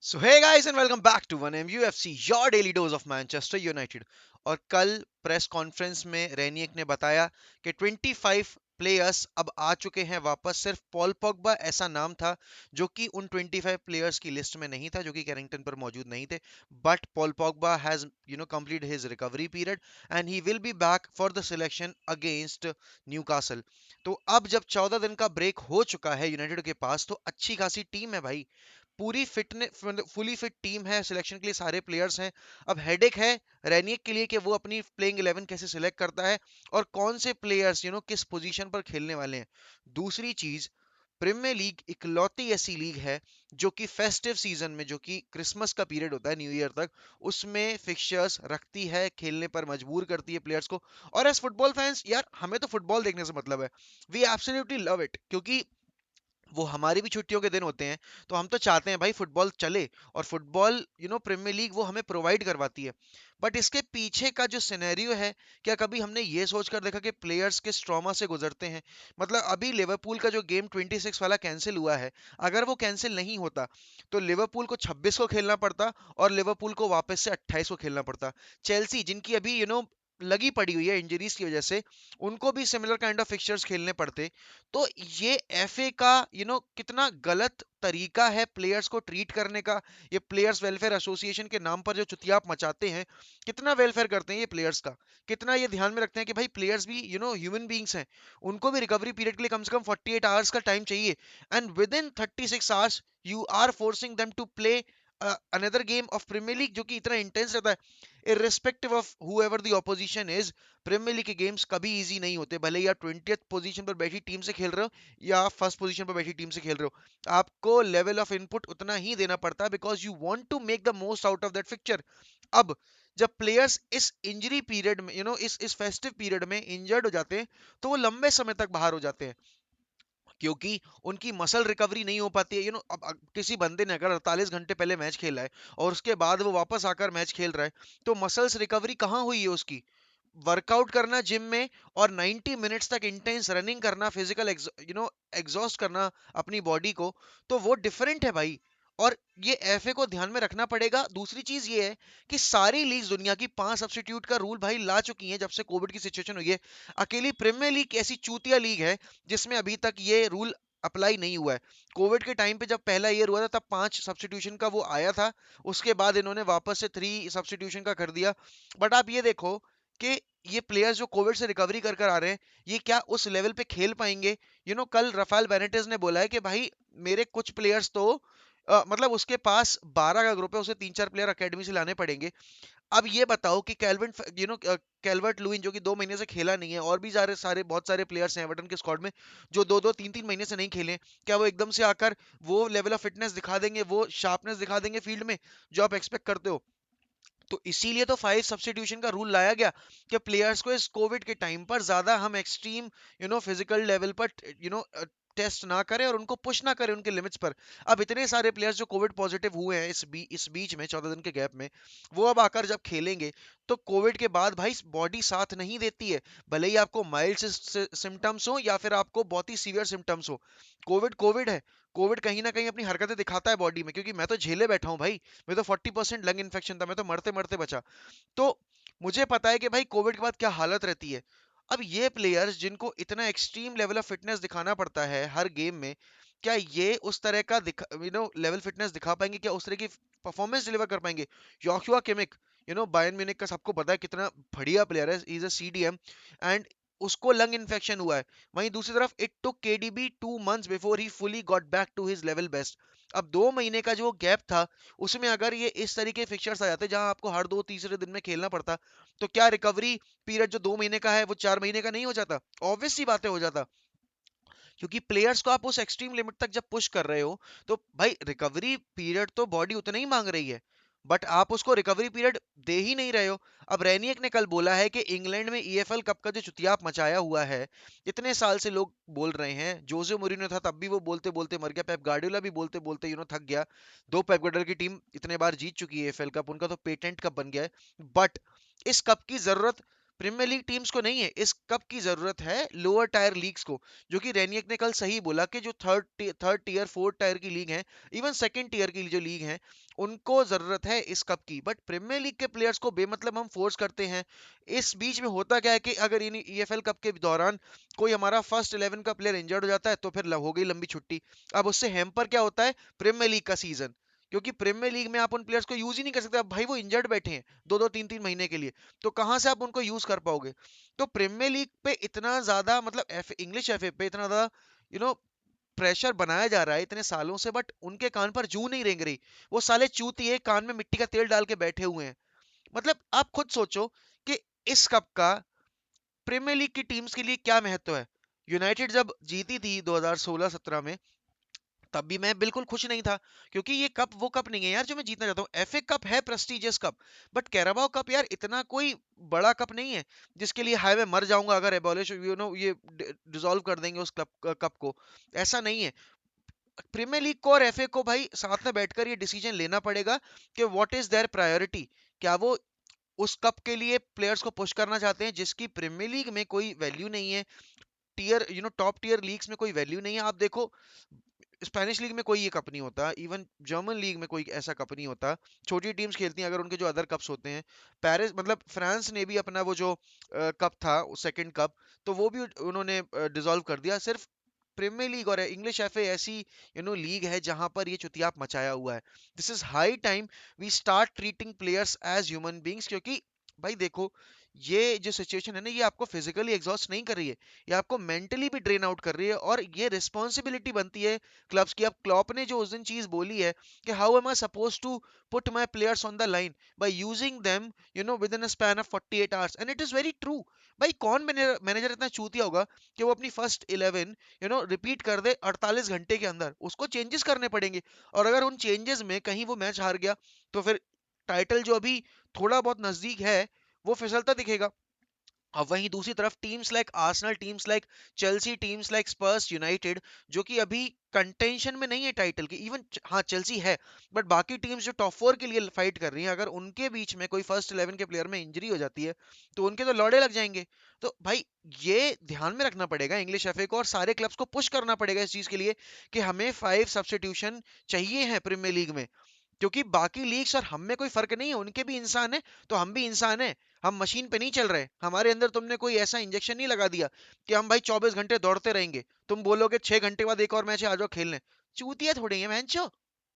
So hey guys and welcome back to one M UFC your daily dose of Manchester United. और कल press conference में रेनियक ने बताया कि 25 प्लेयर्स अब आ चुके हैं वापस। सिर्फ पॉल पॉगबा ऐसा नाम था जो कि उन 25 प्लेयर्स की लिस्ट में नहीं था, जो कि कैरिंगटन पर मौजूद नहीं थे। But Paul Pogba has complete his recovery period and he will be back for the selection against Newcastle. तो अब जब 14 दिन का ब्रेक हो चुका है यूनाइटेड के पास, तो अच्छी खासी टीम है भाई। पूरी फिटनेस, फुली फिट टीम है, सिलेक्शन के लिए सारे प्लेयर्स हैं। अब हेडेक है रेनिक के लिए कि वो अपनी प्लेइंग 11 कैसे सिलेक्ट करता है और कौन से प्लेयर्स किस पोजीशन पर खेलने वाले हैं। दूसरी चीज, प्रीमियर लीग इकलौती ऐसी लीग है जो कि फेस्टिव सीजन में, जो कि क्रिसमस का पीरियड होता है न्यू ईयर तक, उसमें फिक्चर्स रखती है, खेलने पर मजबूर करती है प्लेयर्स को। और एज फुटबॉल फैंस यार, हमें तो फुटबॉल देखने से मतलब है। वी एब्सोल्युटली लव इट, क्योंकि वो हमारी भी छुट्टियों के दिन होते हैं। तो हम तो चाहते हैं भाई फुटबॉल चले, और फुटबॉल प्रीमियर लीग वो हमें प्रोवाइड करवाती है। बट इसके पीछे का जो सिनेरियो है, क्या कभी हमने ये सोच कर देखा कि प्लेयर्स किस ट्रॉमा से गुजरते हैं? मतलब अभी लिवरपूल का जो गेम 26 वाला कैंसिल हुआ है, अगर वो कैंसिल नहीं होता तो लिवरपूल को 26 को खेलना पड़ता और लिवरपूल को वापस से 28 को खेलना पड़ता। चेल्सी, जिनकी अभी लगी पड़ी हुई है इंजरीज की वजह से, उनको भी सिमिलर काइंड ऑफ फिक्चर्स खेलने पड़ते। तो ये एफए का कितना गलत तरीका है प्लेयर्स को ट्रीट करने का। ये प्लेयर्स वेलफेयर एसोसिएशन के नाम पर जो चुतियाप मचाते हैं, कितना वेलफेयर करते हैं ये प्लेयर्स का। कितना ये ध्यान में रखते हैं कि भाई प्लेयर्स भी ह्यूमन बीइंग्स हैं। उनको भी रिकवरी पीरियड के लिए कम से कम 48 आवर्स का टाइम चाहिए। And within 36 hours you are forcing them to play another game of Premier League, जो कि इतना इंटेंस रहता है irrespective of however the opposition is. Premier League के गेम्स कभी इजी नहीं होते, भले ही आप 20th पोजीशन पर बैठी टीम से खेल रहे हो या आप फर्स्ट पोजीशन पर बैठी टीम से खेल रहे हो। आपको लेवल ऑफ इनपुट उतना ही देना पड़ता है, because you want to make the most out of that fixture. अब जब प्लेयर्स इस इंजरी पीरियड में, इस फेस्टिव पीरियड में इंजर्ड हो जाते हैं, तो वो लंबे समय तक बाहर हो जाते हैं, क्योंकि उनकी मसल रिकवरी नहीं हो पाती है। अब किसी बंदे ने अगर 48 घंटे पहले मैच खेला है और उसके बाद वो वापस आकर मैच खेल रहा है, तो मसल्स रिकवरी कहाँ हुई है उसकी? वर्कआउट करना जिम में और 90 मिनट्स तक इंटेंस रनिंग करना, फिजिकल एग्जॉस्ट करना अपनी बॉडी को, तो वो डिफरेंट है भाई। और ये एफए को ध्यान में रखना पड़ेगा। दूसरी चीज ये है कि सारी लीग्स दुनिया की 5 सब्स्टिट्यूट का रूल भाई ला चुकी हैं जब से कोविड की सिचुएशन हुई है। अकेली प्रीमियर लीग ऐसी चूतिया लीग है जिसमें अभी तक ये रूल अप्लाई नहीं हुआ है। कोविड के टाइम पे जब पहला ईयर हुआ था, तब 5 सब्स्टिट्यूशन का वो आया था। उसके बाद इन्होंने वापस से 3 सब्स्टिट्यूशन का कर दिया। बट आप ये देखो कि ये प्लेयर्स जो कोविड से रिकवरी कर कर आ रहे हैं, ये क्या उस लेवल पे खेल पाएंगे? कल रफाल बेनिटेज ने बोला है कि भाई मेरे कुछ प्लेयर्स तो मतलब उसके पास 12 का ग्रुप है, उसे 3-4 प्लेयर अकेडमी से लाने पड़ेंगे। अब ये बताओ कि कैल्वर्ट लुइन, जो कि 2 महीने से खेला नहीं है, और भी सारे सारे बहुत सारे प्लेयर्स हैं एवर्टन के स्क्वाड में जो 2-2 3-3 महीने से नहीं खेले हैं, क्या वो एकदम से आकर वो लेवल ऑफ फिटनेस दिखा देंगे, वो शार्पनेस दिखा देंगे फील्ड में जो आप एक्सपेक्ट करते हो? तो इसीलिए तो 5 सब्स्टिट्यूशन का रूल लाया गया कि प्लेयर्स को इस कोविड के टाइम पर ज्यादा हम एक्सट्रीम फिजिकल लेवल पर टेस्ट ना करें और उनको पुश ना करें उनके लिमिट्स पर। अब इतने सारे प्लेयर्स जो कोविड पॉजिटिव हुए हैं इस बीच में 14 दिन के गैप में, वो अब आकर जब खेलेंगे, तो कोविड के बाद भाई बॉडी साथ नहीं देती है। भले ही आपको माइल्ड सिम्टम्स हो या फिर आपको बहुत ही सीवियर सिम्टम्स हो, कोविड कोविड है। कोविड कहीं ना कहीं अपनी हरकतें दिखाता है बॉडी में, क्योंकि मैं तो झेले बैठा हूँ भाई। मैं तो 40% लंग इन्फेक्शन था, मैं तो मरते मरते बचा। तो मुझे पता है कि भाई कोविड के बाद क्या हालत रहती है। अब ये प्लेयर्स जिनको इतना एक्सट्रीम लेवल ऑफ फिटनेस दिखाना पड़ता है हर गेम में, क्या ये उस तरह का लेवल फिटनेस दिखा पाएंगे? क्या उस तरह की परफॉर्मेंस डिलीवर कर पाएंगे? योशुआ किमिक, बायर्न म्यूनिख का सबको पता है कितना बढ़िया प्लेयर है, इज अ सीडीएम, एंड उसको लंग इन्फेक्शन हुआ है। वहीं दूसरी तरफ it took KDB 2 months before ही fully got back to his level best. अब 2 महीने का जो गैप था, उसमें अगर ये इस तरीके फिक्चर्स आ जाते जहां आपको हर दो तीसरे दिन में खेलना पड़ता, तो क्या रिकवरी पीरियड जो 2 महीने का है वो 4 महीने का नहीं हो जाता? ऑब्वियस सी बातें हो जाता। क्योंकि प्लेयर्स को आप उस एक्सट्रीम लिमिट तक जब पुश कर रहे हो, तो भाई रिकवरी पीरियड तो बॉडी उतना ही मांग रही है, बट आप उसको रिकवरी पीरियड दे ही नहीं रहे हो। अब रेनियक ने कल बोला है कि इंग्लैंड में ईएफएल कप का जो चुतियाप मचाया हुआ है, इतने साल से लोग बोल रहे हैं, जोसे मोरिनो था तब भी वो बोलते बोलते मर गया, पेप गार्डियोला भी बोलते बोलते थक गया। 2 पेप गार्डियोला की टीम इतने बार जीत चुकी है एएफएल कप, उनका तो पेटेंट कप बन गया है। बट इस कप की जरूरत प्रीमियर लीग टीम्स को नहीं है, इस कप की जरूरत है लोअर टायर लीग्स को। जो कि रेनियक ने कल सही बोला कि जो थर्ड टीयर फोर्थ टायर की लीग है, इवन सेकंड टीयर की जो लीग है, उनको जरूरत है इस कप की। बट प्रीमियर लीग के प्लेयर्स को बेमतलब हम फोर्स करते हैं। इस बीच में होता क्या है कि अगर इन ईएफएल कप के दौरान कोई हमारा फर्स्ट 11 का प्लेयर इंजर्ड हो जाता है तो फिर हो गई लंबी छुट्टी। अब उससे हैम्पर क्या होता है, प्रीमियर लीग का सीजन। क्योंकि प्रीमियर लीग में आप उन प्लेयर्स को यूज ही नहीं कर सकते। अब भाई वो इंजर्ड बैठे हैं दो दो तीन तीन महीने के लिए, तो कहां से आप उनको यूज कर पाओगे। तो प्रीमियर लीग पे इतना ज्यादा मतलब इंग्लिश एफए पे इतना ज्यादा यू नो प्रेशर बनाया जा रहा है इतने सालों से, बट उनके कान पर जू नहीं रेंग रही। वो साले चूतिए कान में मिट्टी का तेल डाल के बैठे हुए हैं। मतलब आप खुद सोचो कि इस कप का प्रीमियर लीग की टीम्स के लिए क्या महत्व है। यूनाइटेड जब जीती थी 2016-17 में, तब भी मैं बिल्कुल खुश नहीं था, क्योंकि ये कप वो कप नहीं है यार जो मैं जीतना चाहता हूँ। एफए कप है prestigious cup, but Carabao cup यार इतना कोई बड़ा कप नहीं है जिसके लिए हाय मैं मर जाऊंगा अगर एबॉलिश ये डिसॉल्व कर देंगे उस कप कप को। ऐसा नहीं है। प्रीमियर लीग को और एफए को भाई साथ में बैठकर ये डिसीजन लेना पड़ेगा कि व्हाट इज देयर प्रायोरिटी। क्या वो उस कप के लिए प्लेयर्स को पुश करना चाहते हैं जिसकी प्रीमियर लीग में कोई वैल्यू नहीं है, टीयर टॉप टीयर लीग्स में कोई वैल्यू नहीं है। आप देखो स्पेनिश लीग में कोई ये कप नहीं होता, इवन जर्मन लीग में कोई ऐसा कप नहीं होता। छोटी टीम्स खेलती हैं अगर उनके जो अदर कप्स होते हैं। पेरिस मतलब फ्रांस ने भी अपना वो जो कप था सेकंड कप, तो वो भी उन्होंने डिसॉल्व कर दिया। सिर्फ प्रीमियर लीग और इंग्लिश एफए ऐसी लीग है जहां पर ये चुतियाप मचाया हुआ है। This is high time we start treating players as human beings. क्योंकि भाई देखो, ये जो सिचुएशन है ना, ये आपको फिजिकली एग्जॉस्ट नहीं कर रही है, ये आपको मेंटली भी ड्रेन आउट कर रही है। और ये रिस्पॉन्सिबिलिटी बनती है क्लब्स की। अब क्लॉप ने जो उस दिन चीज बोली है कि how am I supposed to put my players on the line by using them within a span of 48 hours, and it is very true. भाई कौन मैनेजर इतना चूतिया होगा कि वो अपनी फर्स्ट 11 रिपीट कर दे 48 घंटे के अंदर। उसको चेंजेस करने पड़ेंगे। और अगर उन चेंजेस में कहीं वो मैच हार गया, तो फिर टाइटल जो अभी थोड़ा बहुत नजदीक है वो फिसलता दिखेगा। अब वहीं दूसरी तरफ teams like Arsenal, teams like Chelsea, teams like Spurs United, जो कि अभी कंटेंशन में नहीं है टाइटल की। इवन हाँ चेल्सी है, बट बाकी टीम्स जो टॉप फोर के लिए फाइट कर रही हैं, अगर उनके बीच में कोई फर्स्ट 11 के प्लेयर में इंजरी हो जाती है तो उनके तो लौड़े लग जाएंगे। तो भाई ये ध्यान में रखना पड़ेगा इंग्लिश एफए को, और सारे क्लब्स को पुश करना पड़ेगा इस चीज के लिए कि हमें 5 सब्स्टिट्यूशन चाहिए हैं प्रीमियर लीग में। क्योंकि बाकी लीग्स और हम में कोई फर्क नहीं है, उनके भी इंसान है तो हम भी इंसान है। हम मशीन पे नहीं चल रहे, हमारे अंदर तुमने कोई ऐसा इंजेक्शन नहीं लगा दिया कि हम भाई 24 घंटे दौड़ते रहेंगे। तुम बोलोगे 6 घंटे बाद एक और मैच है आ जाओ खेलने। चूतिया थोड़ी है मैंचो।